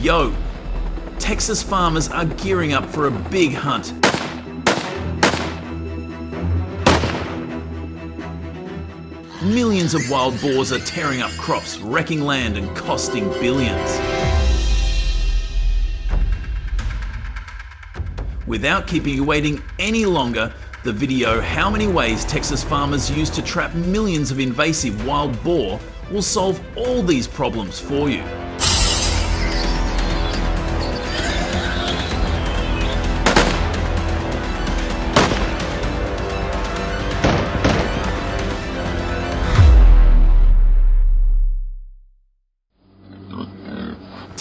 yo! Texas farmers are gearing up for a big hunt. Millions of wild boars are tearing up crops, wrecking land and costing billions. Without keeping you waiting any longer, the video How Many Ways Texas Farmers Use to Trap Millions of Invasive Wild Boar will solve all these problems for you.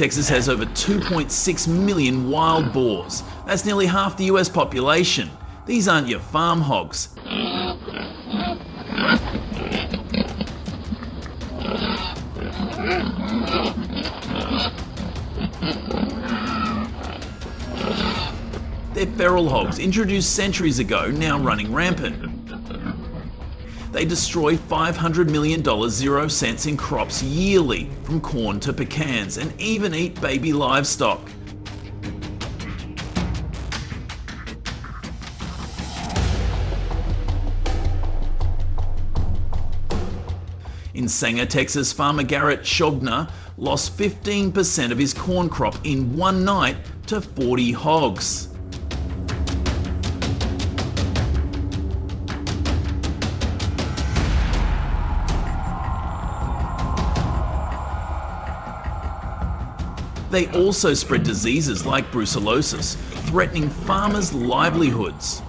Texas has over 2.6 million wild boars. That's nearly half the US population. These aren't your farm hogs. They're feral hogs, introduced centuries ago, now running rampant. They destroy $500 million 0 cents in crops yearly, from corn to pecans, and even eat baby livestock. In Sanger, Texas, farmer Garrett Schogner lost 15% of his corn crop in one night to 40 hogs. They also spread diseases like brucellosis, threatening farmers' livelihoods.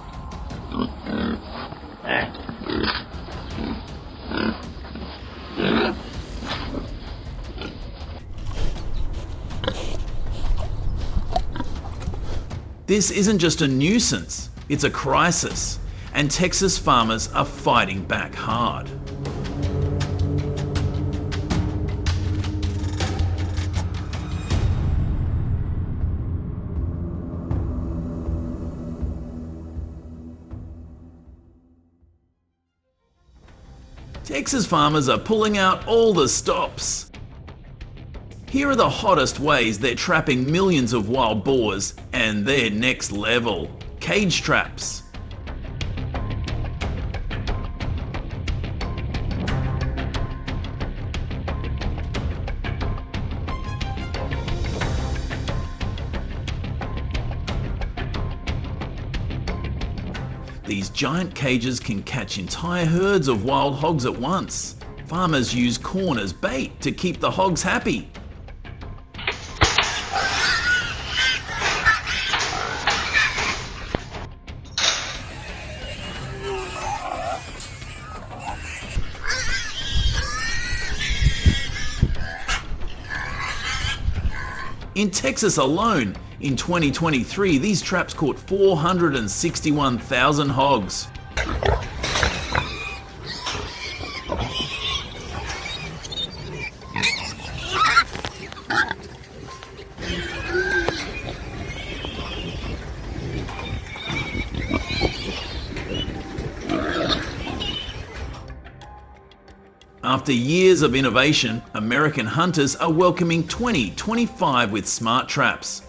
This isn't just a nuisance, it's a crisis, and Texas farmers are fighting back hard. Texas farmers are pulling out all the stops. Here are the hottest ways they're trapping millions of wild boars, and they're next level. Cage traps. These giant cages can catch entire herds of wild hogs at once. Farmers use corn as bait to keep the hogs happy. In Texas alone, in 2023, these traps caught 461,000 hogs. After years of innovation, American hunters are welcoming 2025 with smart traps.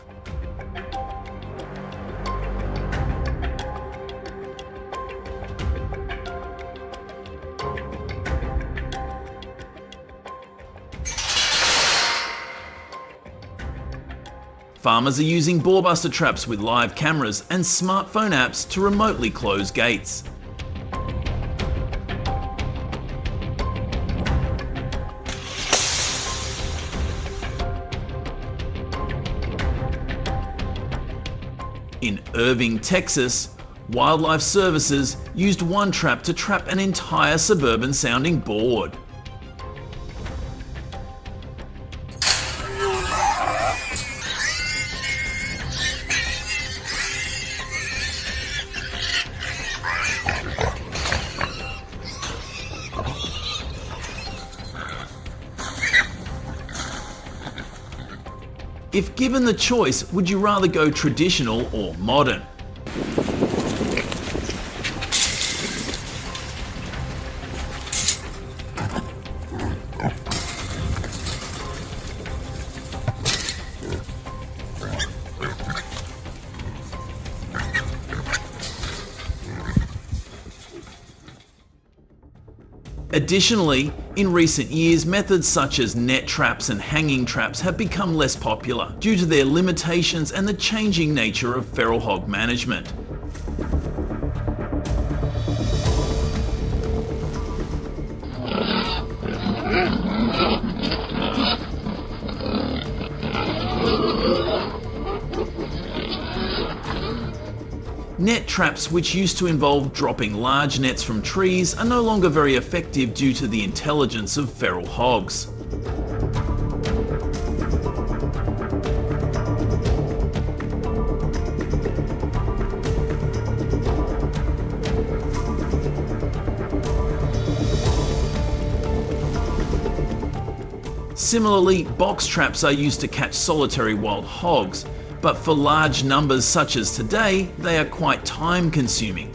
Farmers are using boarbuster traps with live cameras and smartphone apps to remotely close gates. In Irving, Texas, Wildlife Services used one trap to trap an entire suburban-sounding board. If given the choice, would you rather go traditional or modern? Additionally, in recent years, methods such as net traps and hanging traps have become less popular due to their limitations and the changing nature of feral hog management. Net traps, which used to involve dropping large nets from trees, are no longer very effective due to the intelligence of feral hogs. Similarly, box traps are used to catch solitary wild hogs, but for large numbers such as today, they are quite time-consuming.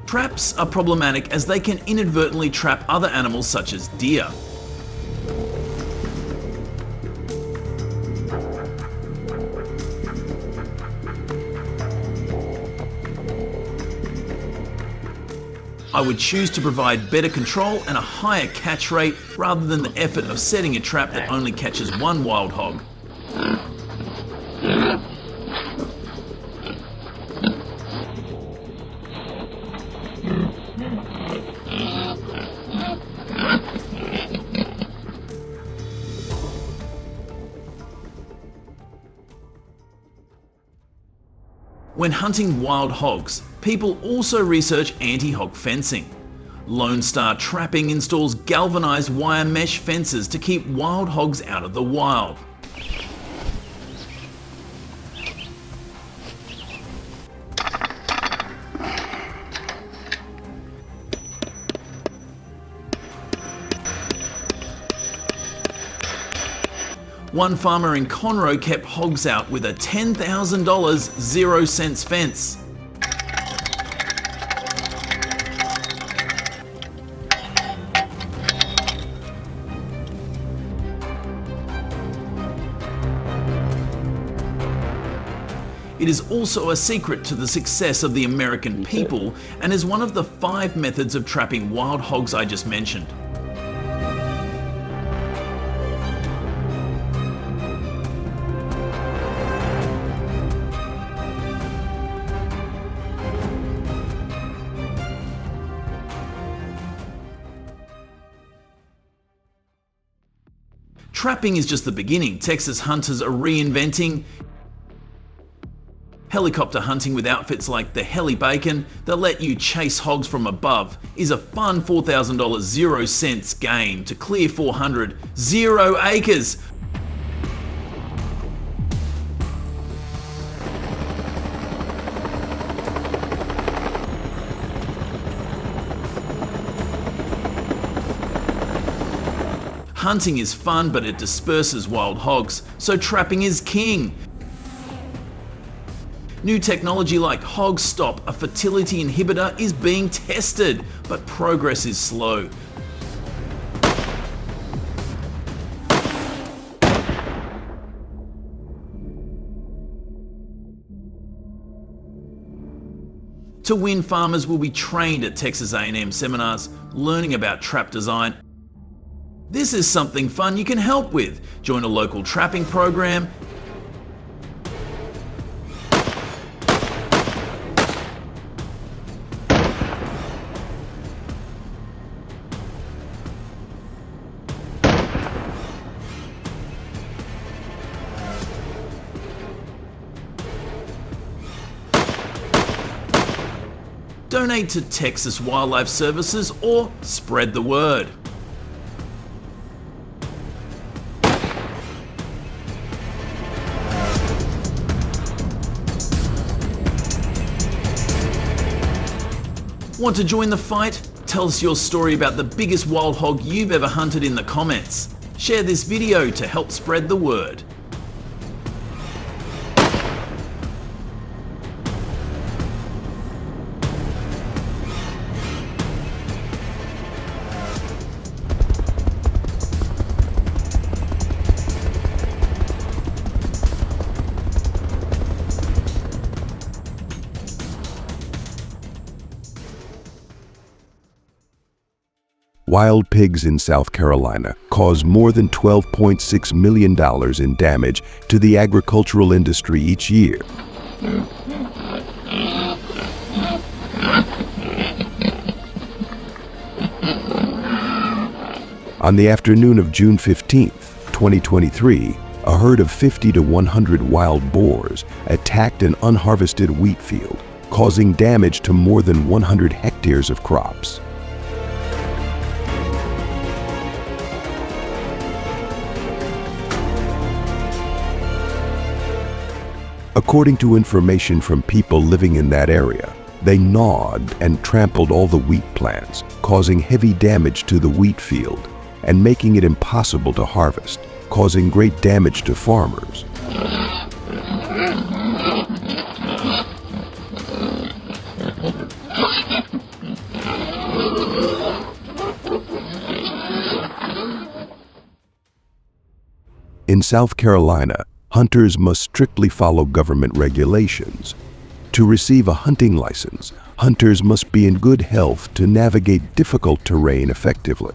Traps are problematic as they can inadvertently trap other animals such as deer. I would choose to provide better control and a higher catch rate rather than the effort of setting a trap that only catches one wild hog. When hunting wild hogs, people also research anti-hog fencing. Lone Star Trapping installs galvanized wire mesh fences to keep wild hogs out of the wild. One farmer in Conroe kept hogs out with a $10,000 0-cents fence. It is also a secret to the success of the American people and is one of the 5 methods of trapping wild hogs I just mentioned. Trapping is just the beginning. Texas hunters are reinventing helicopter hunting with outfits like the Heli Bacon that let you chase hogs from above. Is a fun $4,000 0-cents game to clear 400 0 acres. Hunting is fun, but it disperses wild hogs, so trapping is king. New technology like Hog Stop, a fertility inhibitor, is being tested, but progress is slow. To win, farmers will be trained at Texas A&M seminars, learning about trap design. This is something fun you can help with. Join a local trapping program. Donate to Texas Wildlife Services or spread the word. Want to join the fight? Tell us your story about the biggest wild hog you've ever hunted in the comments. Share this video to help spread the word. Wild pigs in South Carolina cause more than $12.6 million in damage to the agricultural industry each year. On the afternoon of June 15, 2023, a herd of 50 to 100 wild boars attacked an unharvested wheat field, causing damage to more than 100 hectares of crops. According to information from people living in that area, they gnawed and trampled all the wheat plants, causing heavy damage to the wheat field and making it impossible to harvest, causing great damage to farmers. In South Carolina, hunters must strictly follow government regulations. To receive a hunting license, hunters must be in good health to navigate difficult terrain effectively.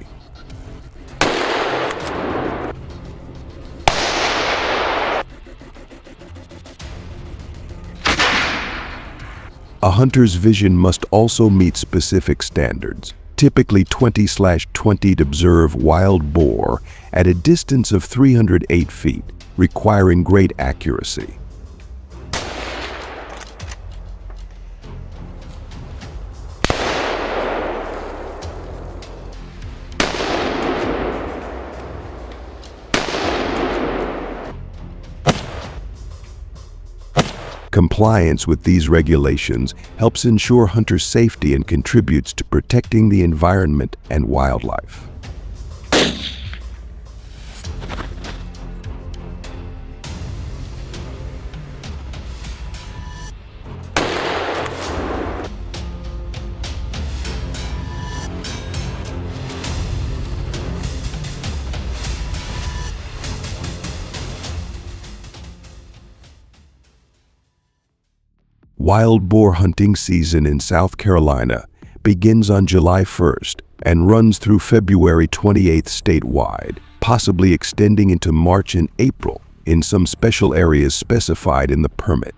A hunter's vision must also meet specific standards, typically 20/20 to observe wild boar at a distance of 308 feet, requiring great accuracy. Compliance with these regulations helps ensure hunter safety and contributes to protecting the environment and wildlife. Wild boar hunting season in South Carolina begins on July 1st and runs through February 28th statewide, possibly extending into March and April in some special areas specified in the permit.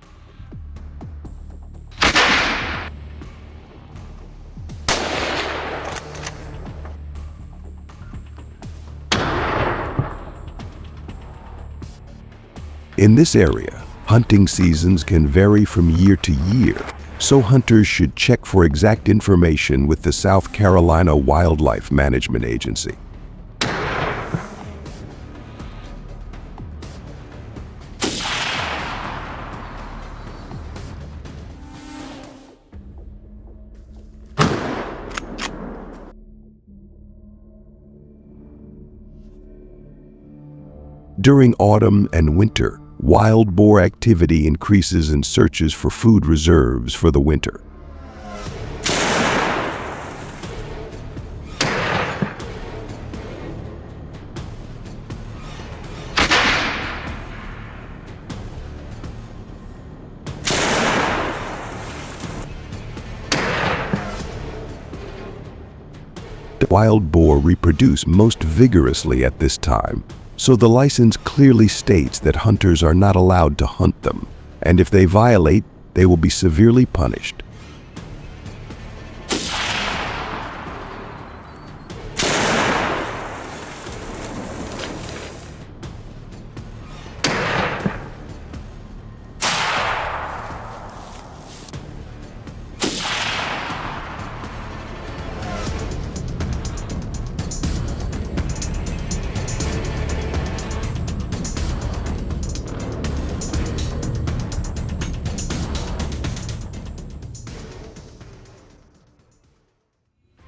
In this area, hunting seasons can vary from year to year, so hunters should check for exact information with the South Carolina Wildlife Management Agency. During autumn and winter, wild boar activity increases in searches for food reserves for the winter. The wild boar reproduce most vigorously at this time, so the license clearly states that hunters are not allowed to hunt them, and if they violate, they will be severely punished.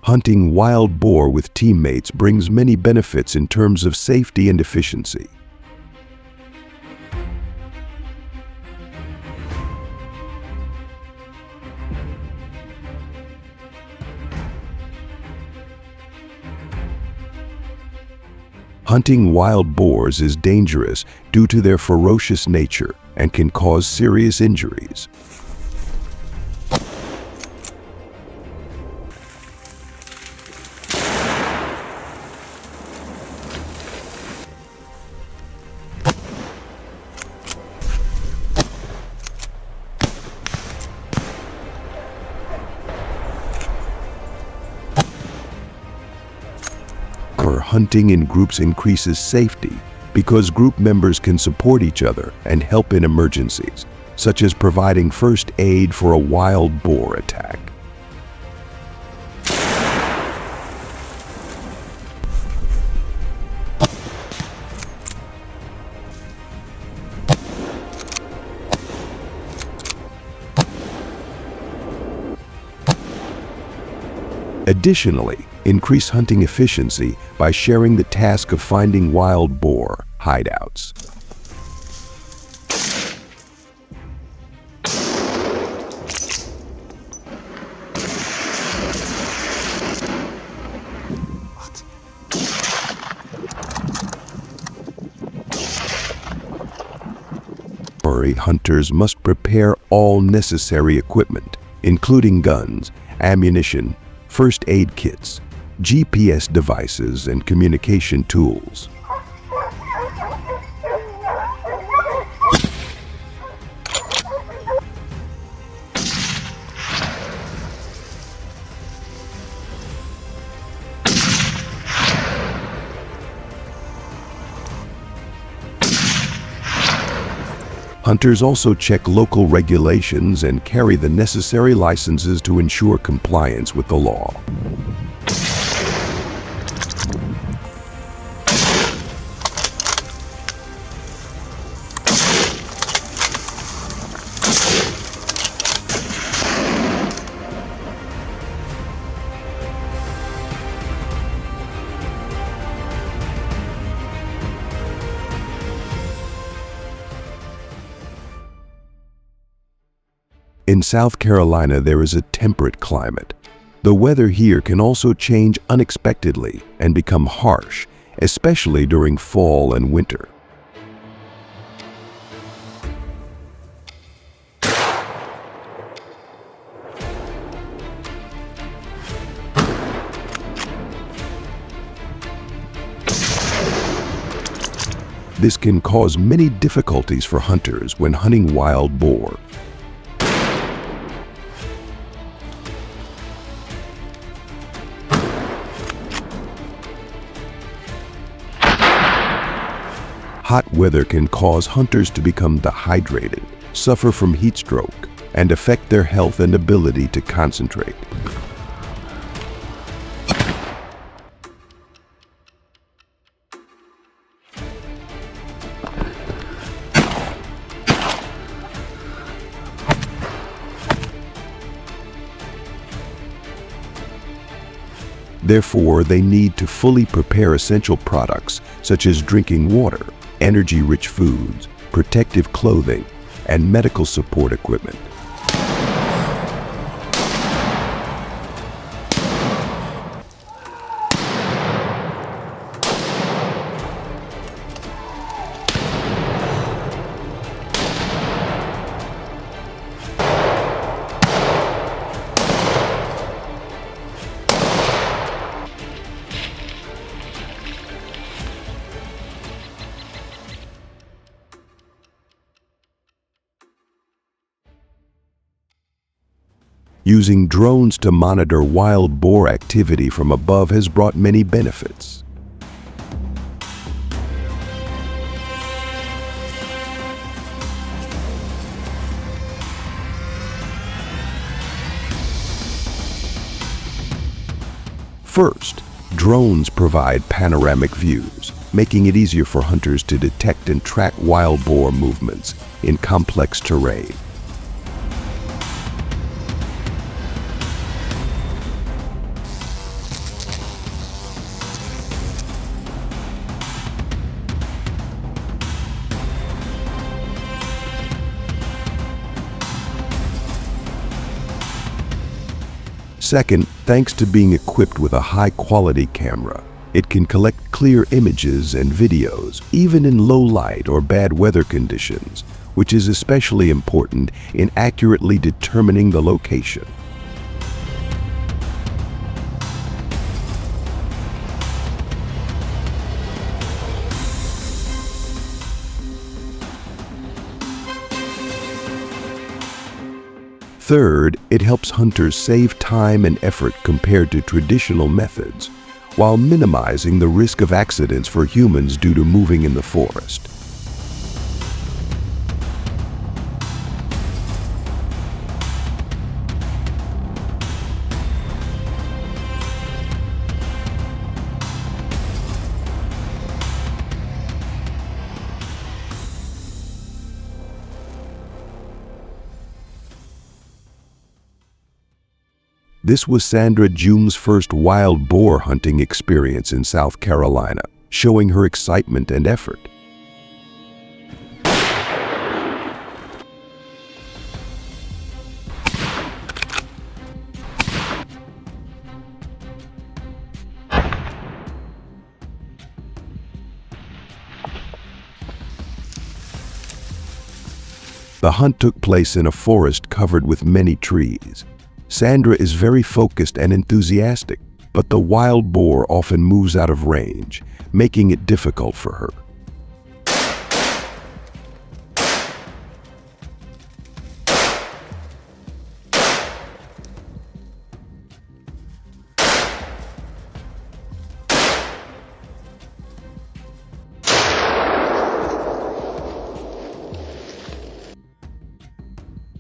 Hunting wild boar with teammates brings many benefits in terms of safety and efficiency. Hunting wild boars is dangerous due to their ferocious nature and can cause serious injuries. hunting in groups increases safety because group members can support each other and help in emergencies, such as providing first aid for a wild boar attack. Additionally, increase hunting efficiency by sharing the task of finding wild boar hideouts. Hunters must prepare all necessary equipment, including guns, ammunition, first aid kits, GPS devices, and communication tools. Hunters also check local regulations and carry the necessary licenses to ensure compliance with the law. In South Carolina, there is a temperate climate. The weather here can also change unexpectedly and become harsh, especially during fall and winter. This can cause many difficulties for hunters when hunting wild boar. Hot weather can cause hunters to become dehydrated, suffer from heat stroke, and affect their health and ability to concentrate. Therefore, they need to fully prepare essential products such as drinking water, energy-rich foods, protective clothing, and medical support equipment. Using drones to monitor wild boar activity from above has brought many benefits. First, drones provide panoramic views, making it easier for hunters to detect and track wild boar movements in complex terrain. Second, thanks to being equipped with a high-quality camera, it can collect clear images and videos, even in low light or bad weather conditions, which is especially important in accurately determining the location. Third, it helps hunters save time and effort compared to traditional methods, while minimizing the risk of accidents for humans due to moving in the forest. This was Sandra Jume's first wild boar hunting experience in South Carolina, showing her excitement and effort. The hunt took place in a forest covered with many trees. Sandra is very focused and enthusiastic, but the wild boar often moves out of range, making it difficult for her.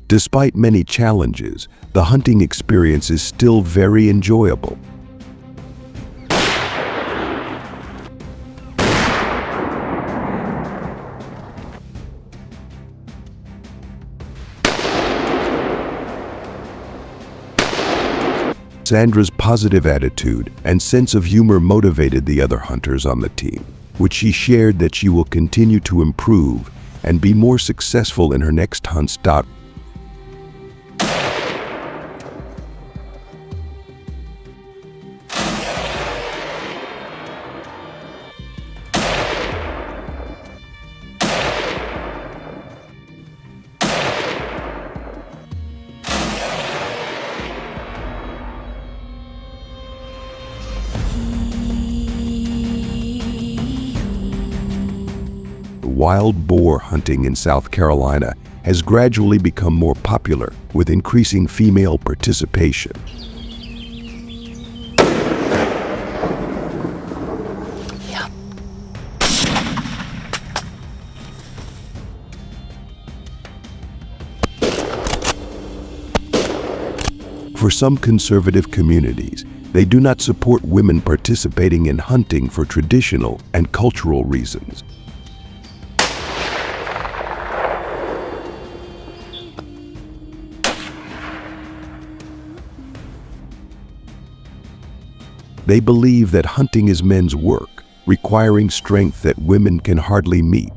Despite many challenges, the hunting experience is still very enjoyable. Sandra's positive attitude and sense of humor motivated the other hunters on the team, which she shared that she will continue to improve and be more successful in her next hunts. Wild boar hunting in South Carolina has gradually become more popular with increasing female participation. For some conservative communities, they do not support women participating in hunting for traditional and cultural reasons. They believe that hunting is men's work, requiring strength that women can hardly meet.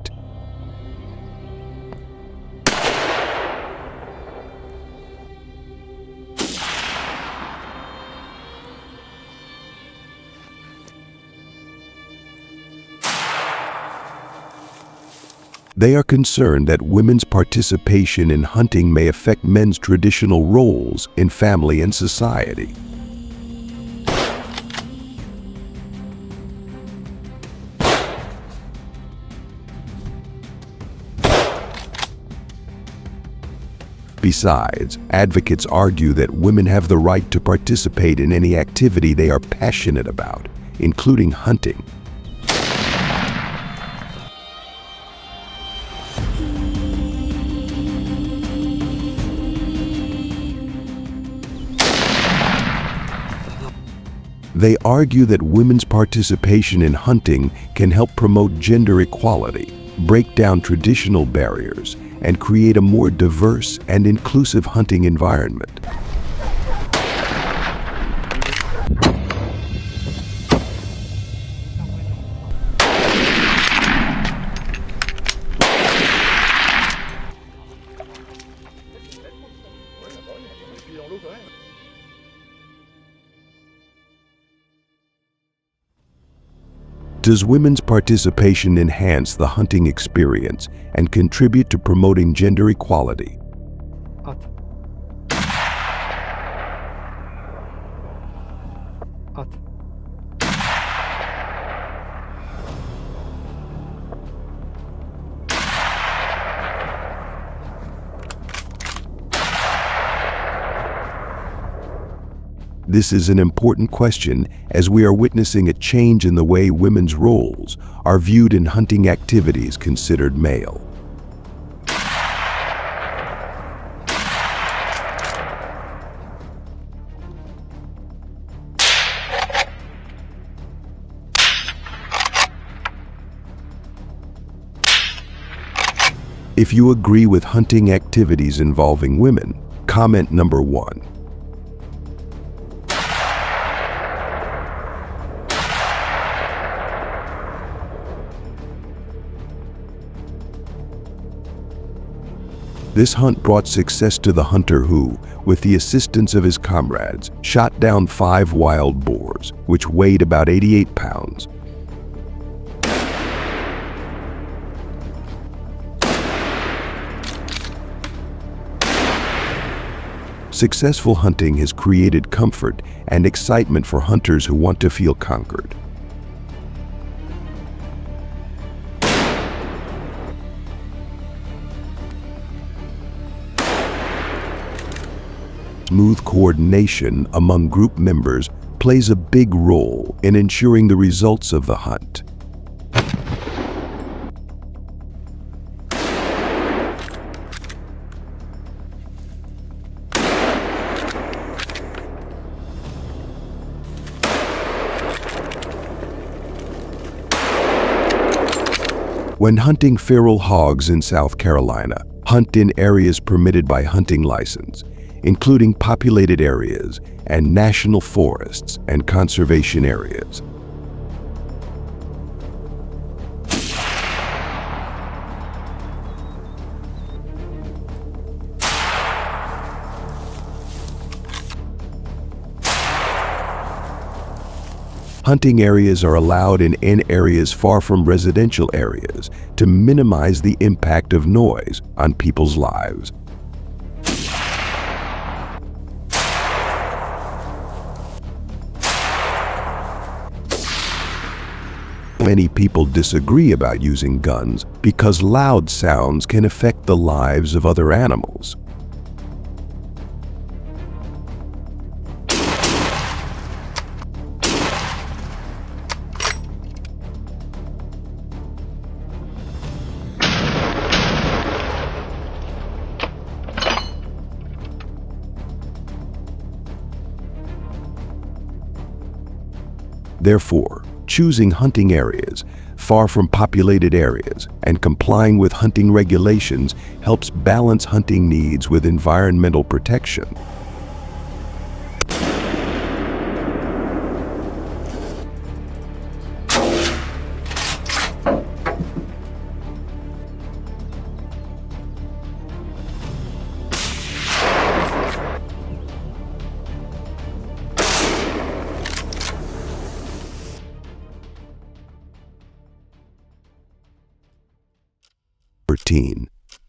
They are concerned that women's participation in hunting may affect men's traditional roles in family and society. Besides, advocates argue that women have the right to participate in any activity they are passionate about, including hunting. They argue that women's participation in hunting can help promote gender equality, break down traditional barriers, and create a more diverse and inclusive hunting environment. Does women's participation enhance the hunting experience and contribute to promoting gender equality? This is an important question as we are witnessing a change in the way women's roles are viewed in hunting activities considered male. If you agree with hunting activities involving women, comment number 1. This hunt brought success to the hunter who, with the assistance of his comrades, shot down 5 wild boars, which weighed about 88 pounds. Successful hunting has created comfort and excitement for hunters who want to feel conquered. Smooth coordination among group members plays a big role in ensuring the results of the hunt. When hunting feral hogs in South Carolina, hunt in areas permitted by hunting license, including populated areas and national forests and conservation areas. Hunting areas are allowed in areas far from residential areas to minimize the impact of noise on people's lives. Many people disagree about using guns because loud sounds can affect the lives of other animals. Therefore, choosing hunting areas far from populated areas and complying with hunting regulations helps balance hunting needs with environmental protection.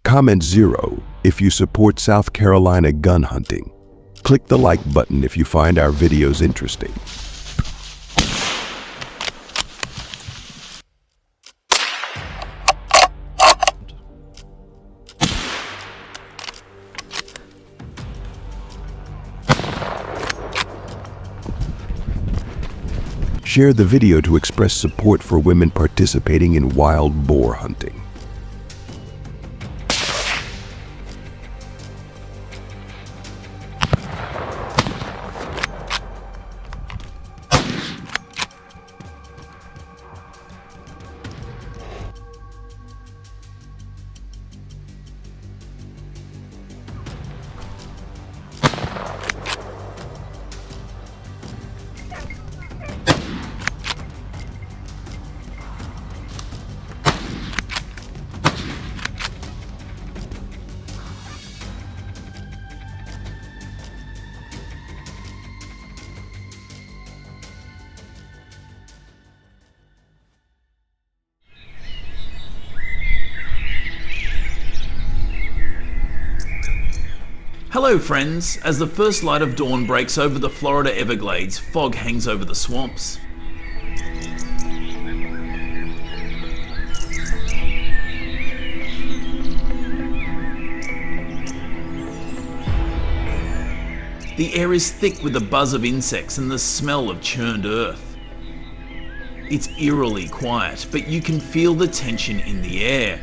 Comment 0 if you support South Carolina gun hunting. Click the like button if you find our videos interesting. Share the video to express support for women participating in wild boar hunting. Hello friends, as the first light of dawn breaks over the Florida Everglades, fog hangs over the swamps. The air is thick with the buzz of insects and the smell of churned earth. It's eerily quiet, but you can feel the tension in the air.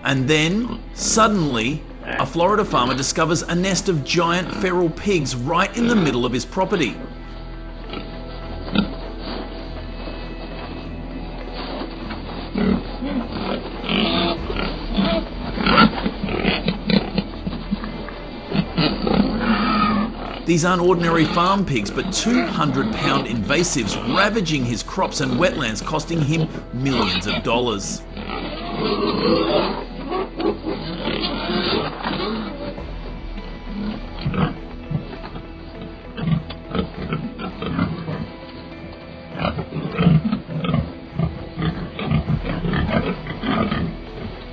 And then, suddenly, a Florida farmer discovers a nest of giant feral pigs right in the middle of his property. These aren't ordinary farm pigs, but 200-pound invasives ravaging his crops and wetlands, costing him millions of dollars.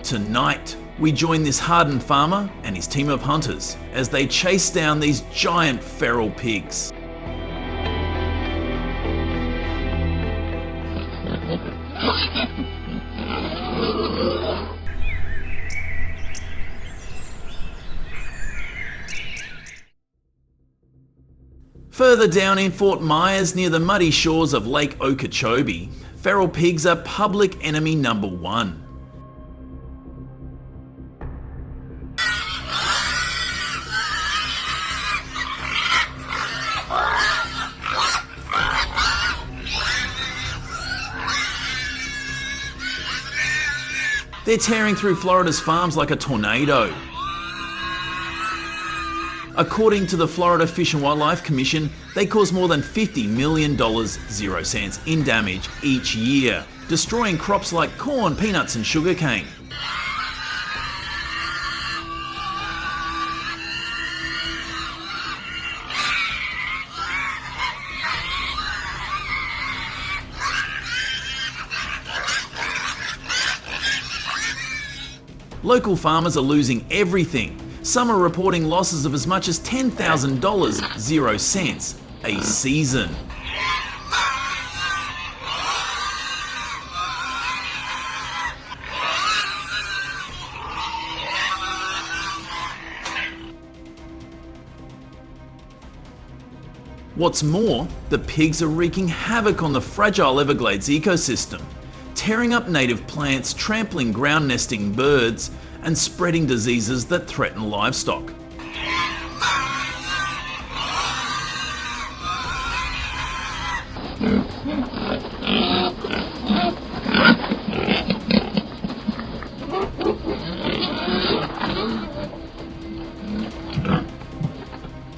Tonight, we join this hardened farmer and his team of hunters as they chase down these giant feral pigs. Further down in Fort Myers, near the muddy shores of Lake Okeechobee, feral pigs are public enemy number one. They're tearing through Florida's farms like a tornado. According to the Florida Fish and Wildlife Commission, they cause more than $50 million, 0 cents, in damage each year, destroying crops like corn, peanuts and sugarcane. Local farmers are losing everything. Some are reporting losses of as much as $10,000, 0 cents, a season. What's more, the pigs are wreaking havoc on the fragile Everglades ecosystem, tearing up native plants, trampling ground nesting birds, and spreading diseases that threaten livestock.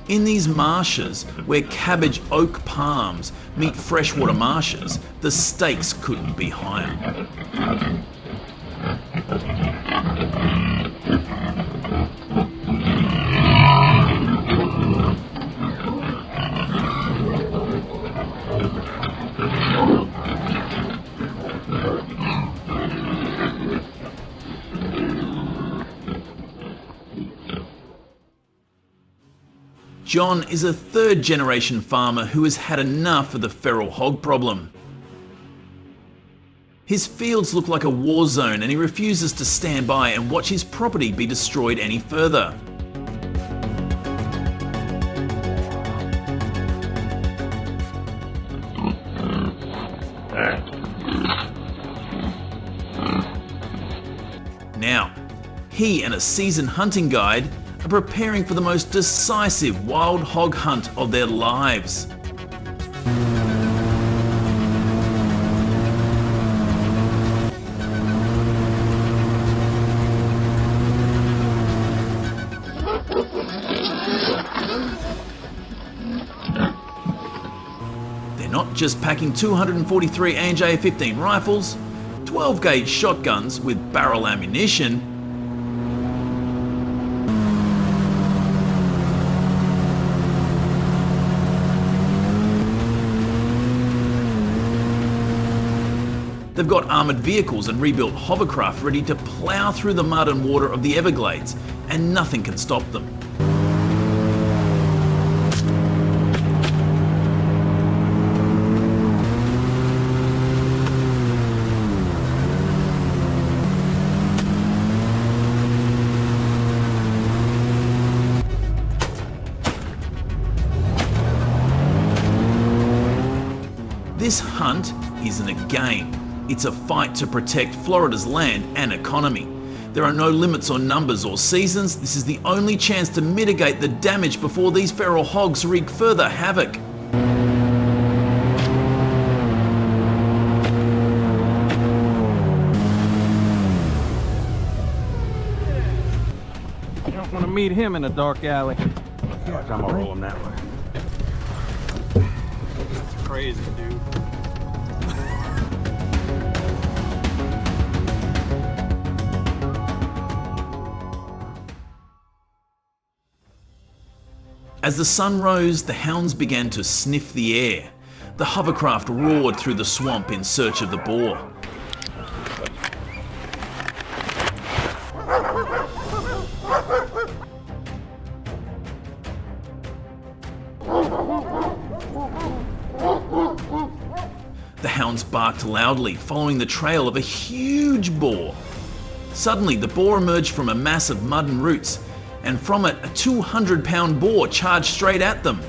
In these marshes, where cabbage oak palms meet freshwater marshes, the stakes couldn't be higher. John is a third-generation farmer who has had enough of the feral hog problem. His fields look like a war zone and he refuses to stand by and watch his property be destroyed any further. Now, he and a seasoned hunting guide are preparing for the most decisive wild hog hunt of their lives. They're not just packing 243 AntiHog 15 rifles, 12-gauge shotguns with barrel ammunition, they've got armoured vehicles and rebuilt hovercraft ready to plough through the mud and water of the Everglades, and nothing can stop them. This hunt isn't a game. It's a fight to protect Florida's land and economy. There are no limits on numbers or seasons. This is the only chance to mitigate the damage before these feral hogs wreak further havoc. You don't want to meet him in a dark alley. I'm gonna roll him that way. It's crazy, dude. As the sun rose, the hounds began to sniff the air. The hovercraft roared through the swamp in search of the boar. The hounds barked loudly, following the trail of a huge boar. Suddenly, the boar emerged from a mass of mud and roots, and from it, a 200-pound boar charged straight at them.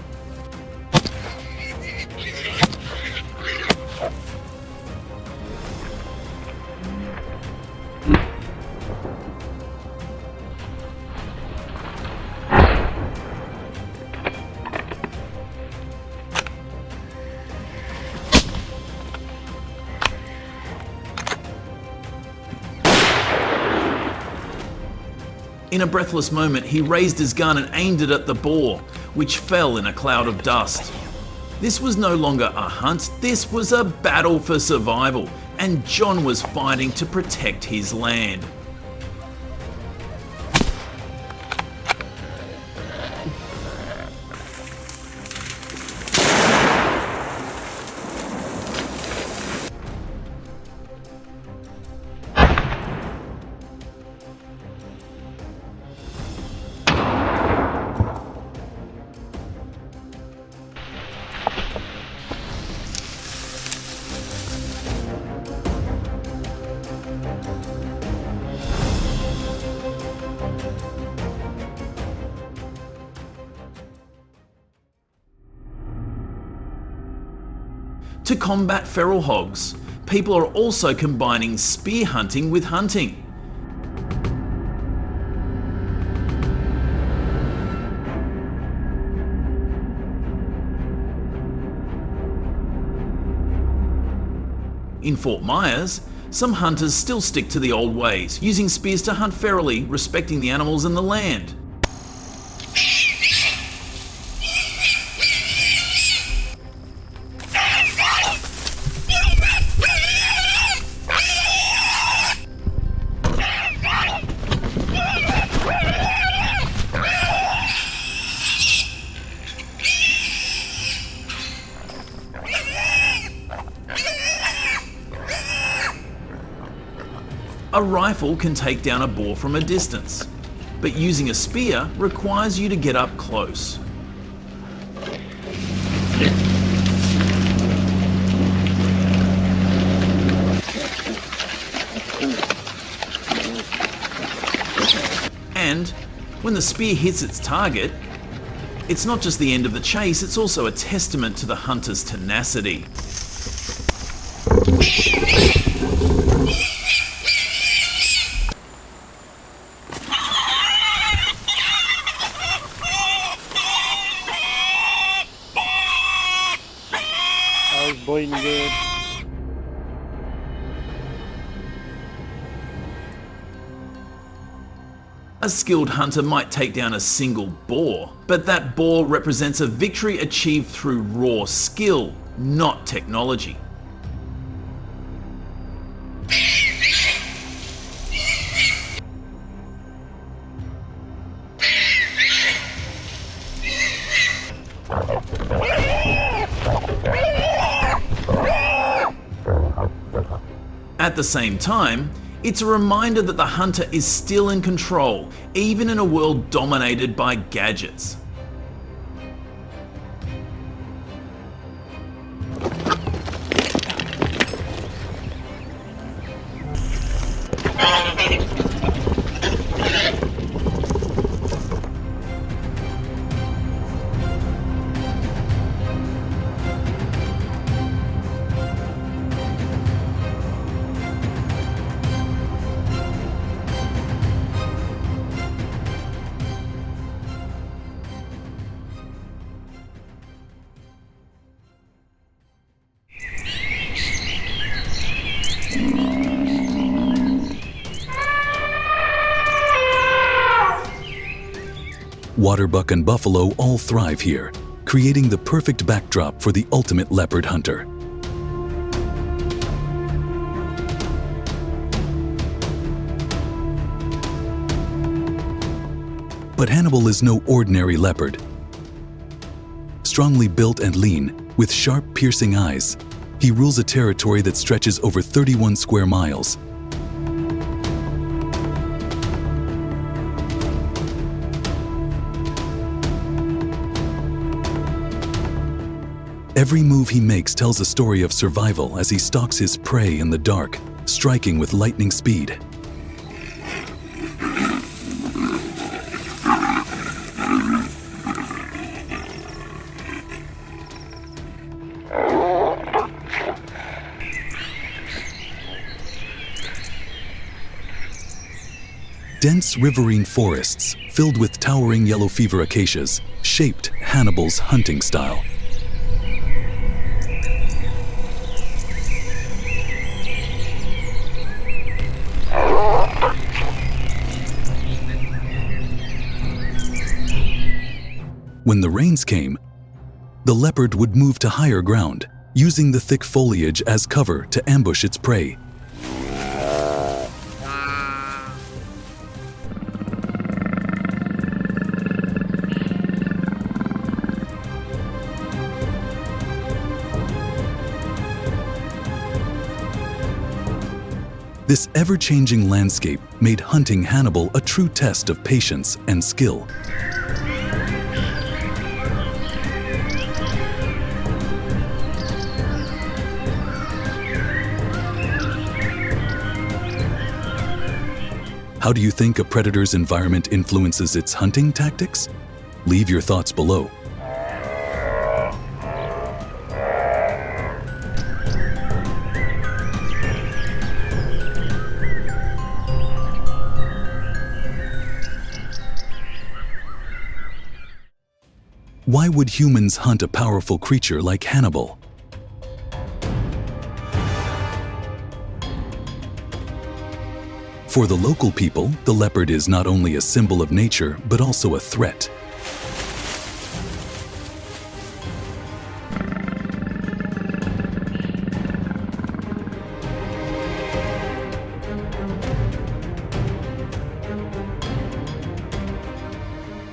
In a breathless moment, he raised his gun and aimed it at the boar, which fell in a cloud of dust. This was no longer a hunt, this was a battle for survival, and John was fighting to protect his land. To combat feral hogs, people are also combining spear hunting with hunting. In Fort Myers, some hunters still stick to the old ways, using spears to hunt ferally, respecting the animals and the land. A rifle can take down a boar from a distance, but using a spear requires you to get up close. And when the spear hits its target, it's not just the end of the chase, it's also a testament to the hunter's tenacity. Bleeding good. A skilled hunter might take down a single boar, but that boar represents a victory achieved through raw skill, not technology. At the same time, it's a reminder that the hunter is still in control, even in a world dominated by gadgets. Waterbuck and buffalo all thrive here, creating the perfect backdrop for the ultimate leopard hunter. But Hannibal is no ordinary leopard. Strongly built and lean, with sharp, piercing eyes, he rules a territory that stretches over 31 square miles. Every move he makes tells a story of survival as he stalks his prey in the dark, striking with lightning speed. Dense riverine forests, filled with towering yellow fever acacias, shaped Hannibal's hunting style. When the rains came, the leopard would move to higher ground, using the thick foliage as cover to ambush its prey. This ever-changing landscape made hunting Hannibal a true test of patience and skill. How do you think a predator's environment influences its hunting tactics? Leave your thoughts below. Why would humans hunt a powerful creature like Hannibal? For the local people, the leopard is not only a symbol of nature, but also a threat.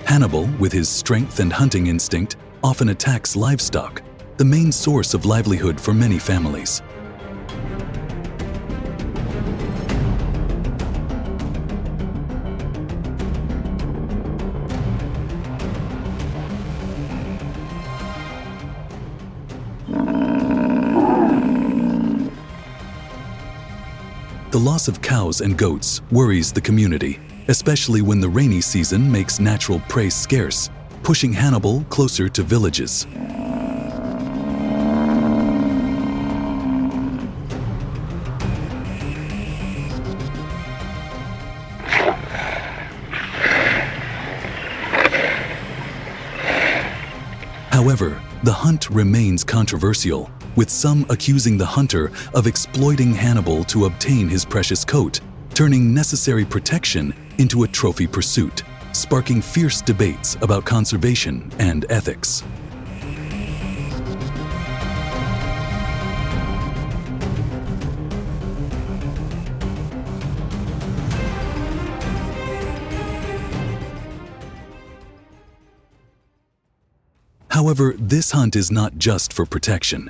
Hannibal, with his strength and hunting instinct, often attacks livestock, the main source of livelihood for many families. The loss of cows and goats worries the community, especially when the rainy season makes natural prey scarce, pushing Hannibal closer to villages. However, the hunt remains controversial, with some accusing the hunter of exploiting Hannibal to obtain his precious coat, turning necessary protection into a trophy pursuit, sparking fierce debates about conservation and ethics. However, this hunt is not just for protection.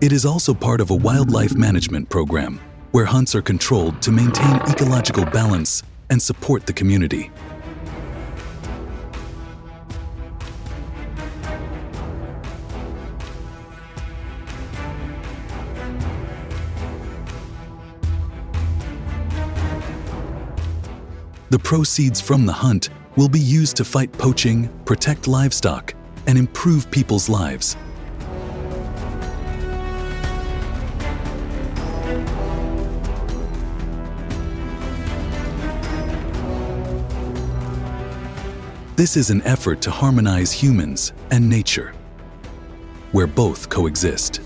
It is also part of a wildlife management program, where hunts are controlled to maintain ecological balance and support the community. The proceeds from the hunt will be used to fight poaching, protect livestock, and improve people's lives. This is an effort to harmonize humans and nature, where both coexist.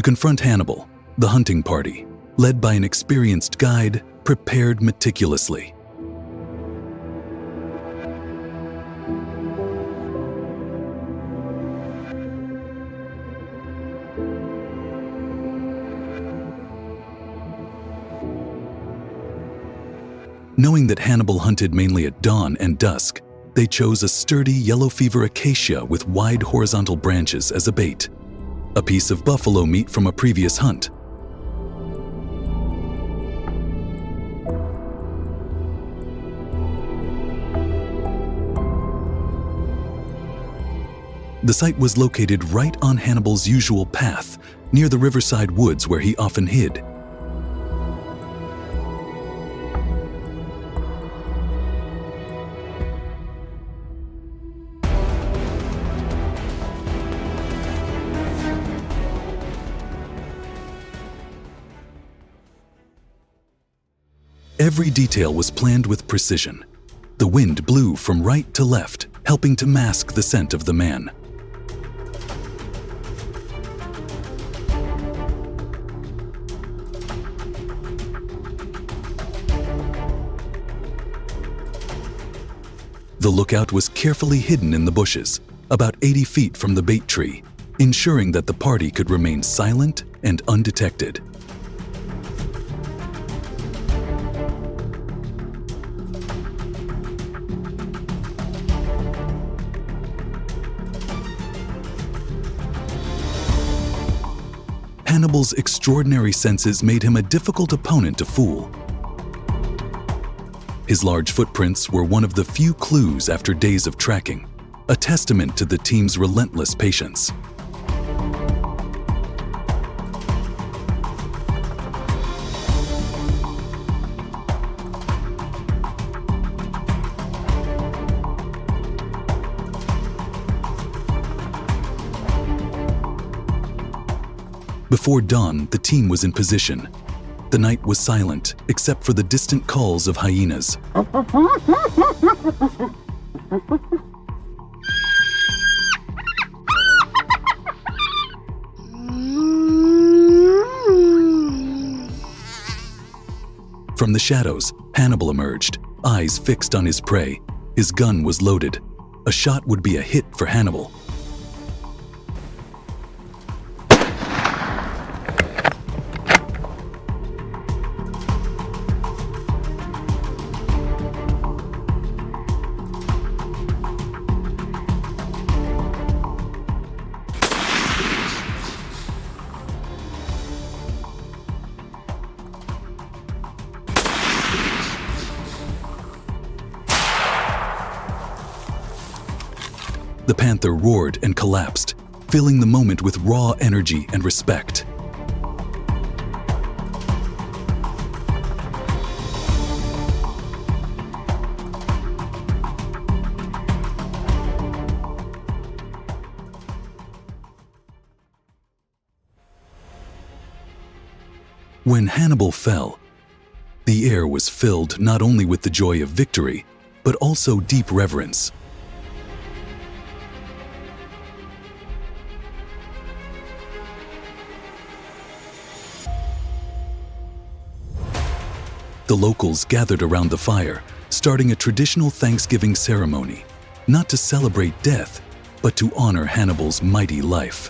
confront Hannibal, the hunting party, led by an experienced guide, prepared meticulously. Knowing that Hannibal hunted mainly at dawn and dusk, they chose a sturdy yellow fever acacia with wide horizontal branches as a bait, a piece of buffalo meat from a previous hunt. The site was located right on Hannibal's usual path, near the riverside woods where he often hid. Every detail was planned with precision. The wind blew from right to left, helping to mask the scent of the man. The lookout was carefully hidden in the bushes, about 80 feet from the bait tree, ensuring that the party could remain silent and undetected. Hannibal's extraordinary senses made him a difficult opponent to fool. His large footprints were one of the few clues after days of tracking, a testament to the team's relentless patience. Before dawn, the team was in position. The night was silent, except for the distant calls of hyenas. From the shadows, Hannibal emerged, eyes fixed on his prey. His gun was loaded. A shot would be a hit for Hannibal. The panther roared and collapsed, filling the moment with raw energy and respect. When Hannibal fell, the air was filled not only with the joy of victory, but also deep reverence. The locals gathered around the fire, starting a traditional Thanksgiving ceremony, not to celebrate death, but to honor Hannibal's mighty life.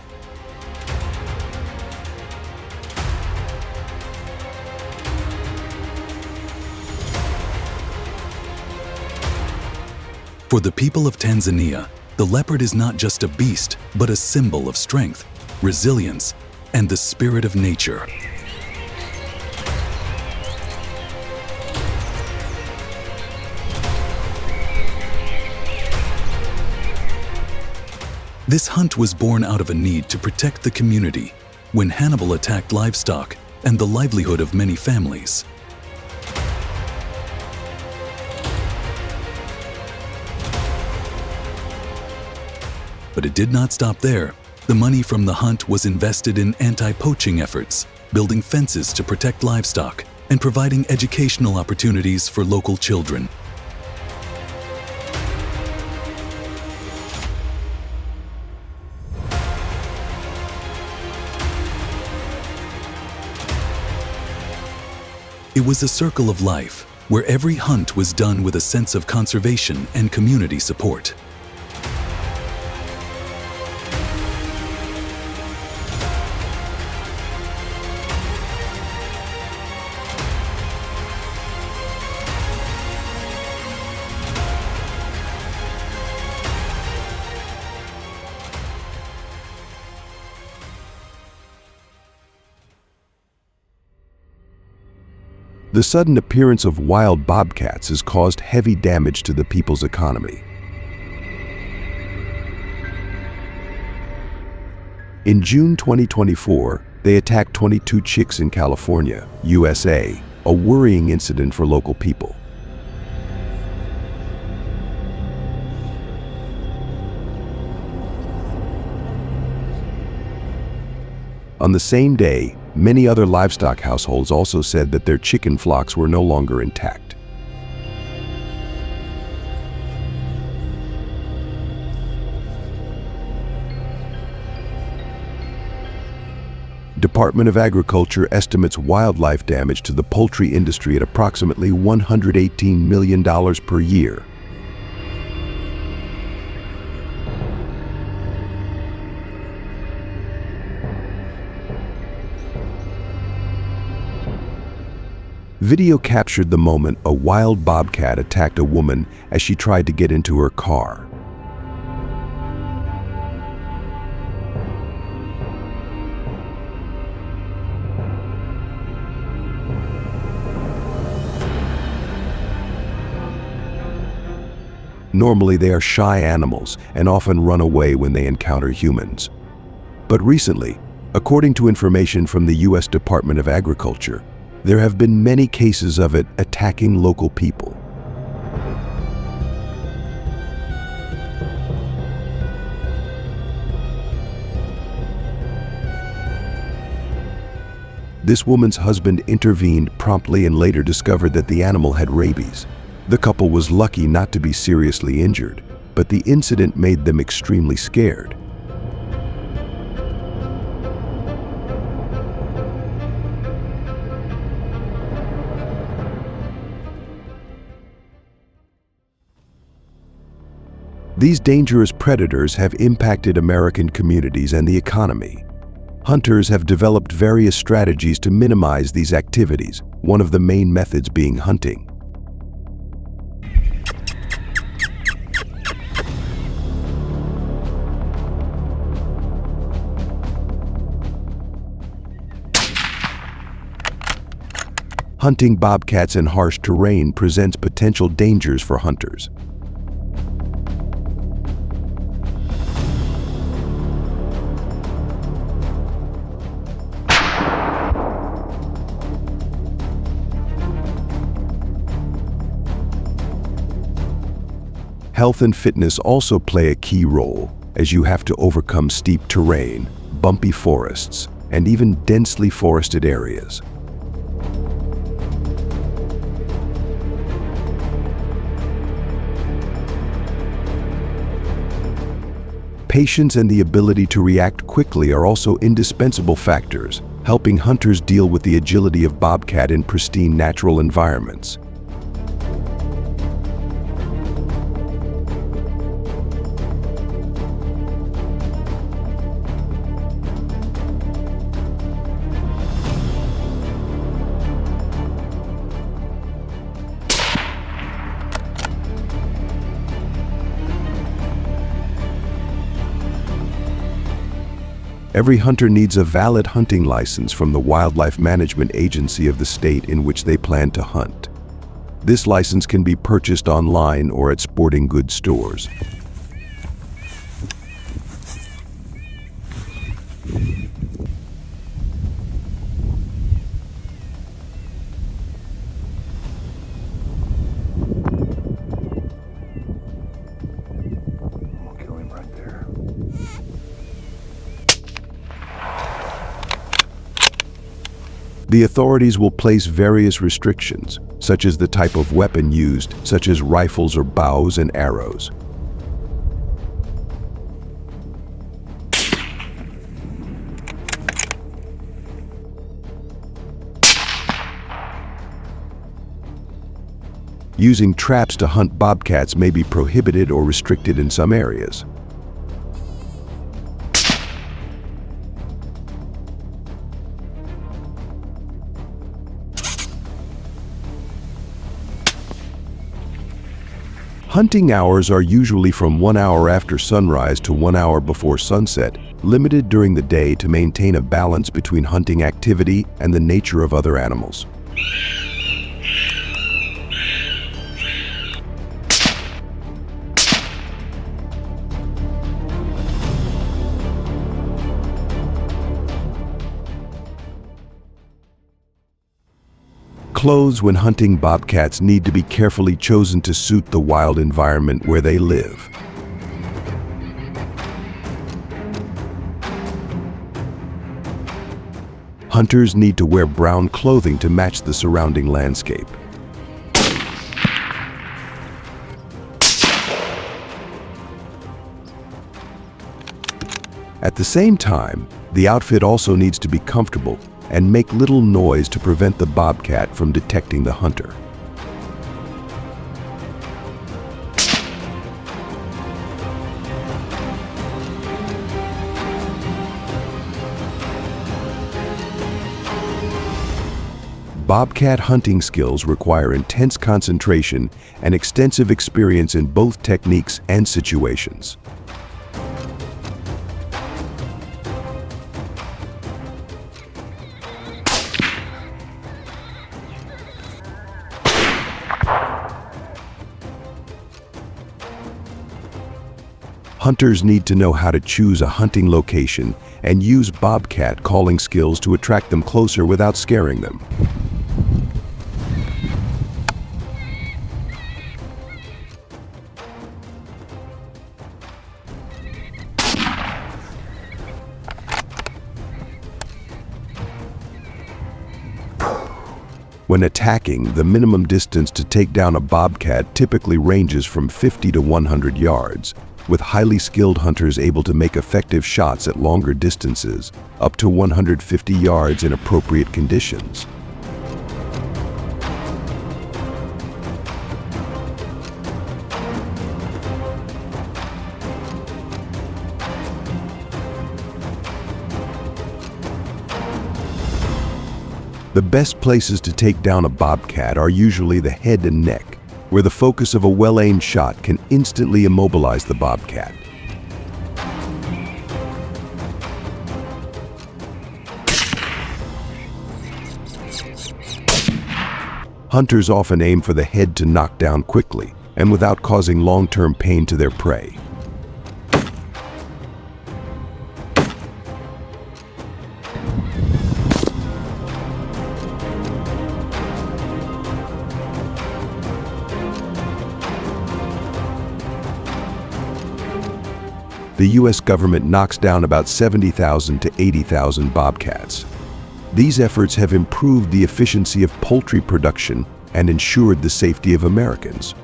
For the people of Tanzania, the leopard is not just a beast, but a symbol of strength, resilience, and the spirit of nature. This hunt was born out of a need to protect the community when Hannibal attacked livestock and the livelihood of many families. But it did not stop there. The money from the hunt was invested in anti-poaching efforts, building fences to protect livestock, and providing educational opportunities for local children. It was a circle of life where every hunt was done with a sense of conservation and community support. The sudden appearance of wild bobcats has caused heavy damage to the people's economy. In June 2024, they attacked 22 chicks in California, USA, a worrying incident for local people. On the same day, many other livestock households also said that their chicken flocks were no longer intact. Department of Agriculture estimates wildlife damage to the poultry industry at approximately $118 million per year. Video captured the moment a wild bobcat attacked a woman as she tried to get into her car. Normally, they are shy animals and often run away when they encounter humans. But recently, according to information from the U.S. Department of Agriculture, there have been many cases of it attacking local people. This woman's husband intervened promptly and later discovered that the animal had rabies. The couple was lucky not to be seriously injured, but the incident made them extremely scared. These dangerous predators have impacted American communities and the economy. Hunters have developed various strategies to minimize these activities, one of the main methods being hunting. Hunting bobcats in harsh terrain presents potential dangers for hunters. Health and fitness also play a key role, as you have to overcome steep terrain, bumpy forests, and even densely forested areas. Patience and the ability to react quickly are also indispensable factors, helping hunters deal with the agility of bobcat in pristine natural environments. Every hunter needs a valid hunting license from the Wildlife Management Agency of the state in which they plan to hunt. This license can be purchased online or at sporting goods stores. I'll kill him right there. The authorities will place various restrictions, such as the type of weapon used, such as rifles or bows and arrows. Using traps to hunt bobcats may be prohibited or restricted in some areas. Hunting hours are usually from 1 hour after sunrise to 1 hour before sunset, limited during the day to maintain a balance between hunting activity and the nature of other animals. Clothes when hunting bobcats need to be carefully chosen to suit the wild environment where they live. Hunters need to wear brown clothing to match the surrounding landscape. At the same time, the outfit also needs to be comfortable and make little noise to prevent the bobcat from detecting the hunter. Bobcat hunting skills require intense concentration and extensive experience in both techniques and situations. Hunters need to know how to choose a hunting location and use bobcat calling skills to attract them closer without scaring them. When attacking, the minimum distance to take down a bobcat typically ranges from 50 to 100 yards, with highly skilled hunters able to make effective shots at longer distances, up to 150 yards in appropriate conditions. The best places to take down a bobcat are usually the head and neck, where the focus of a well-aimed shot can instantly immobilize the bobcat. Hunters often aim for the head to knock down quickly and without causing long-term pain to their prey. The U.S. government knocks down about 70,000 to 80,000 bobcats. These efforts have improved the efficiency of poultry production and ensured the safety of Americans.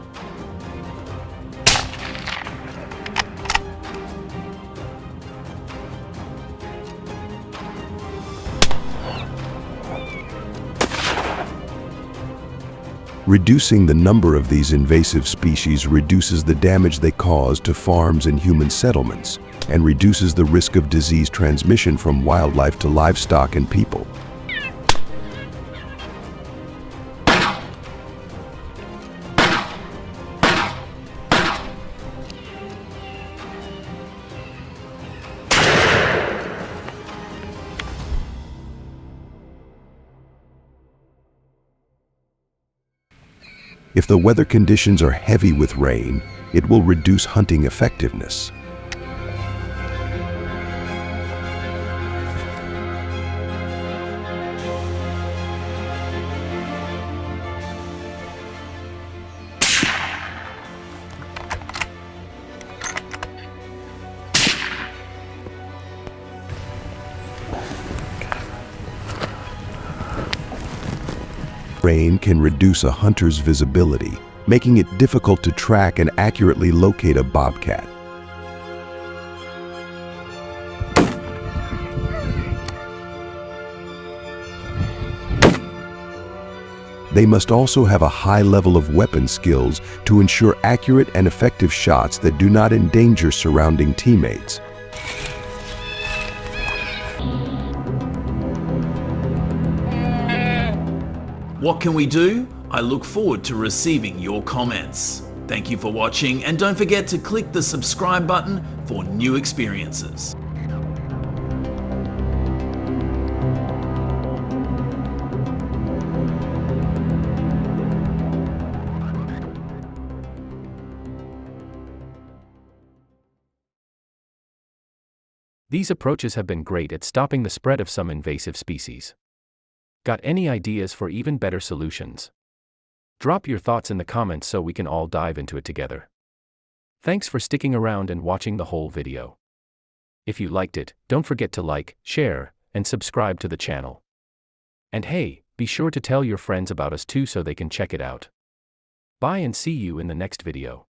Reducing the number of these invasive species reduces the damage they cause to farms and human settlements, and reduces the risk of disease transmission from wildlife to livestock and people. If the weather conditions are heavy with rain, it will reduce hunting effectiveness. Rain can reduce a hunter's visibility, making it difficult to track and accurately locate a bobcat. they must also have a high level of weapon skills to ensure accurate and effective shots that do not endanger surrounding teammates. What can we do? I look forward to receiving your comments. Thank you for watching, and don't forget to click the subscribe button for new experiences. These approaches have been great at stopping the spread of some invasive species. Got any ideas for even better solutions? Drop your thoughts in the comments so we can all dive into it together. Thanks for sticking around and watching the whole video. If you liked it, don't forget to like, share, and subscribe to the channel. And hey, be sure to tell your friends about us too so they can check it out. Bye and see you in the next video.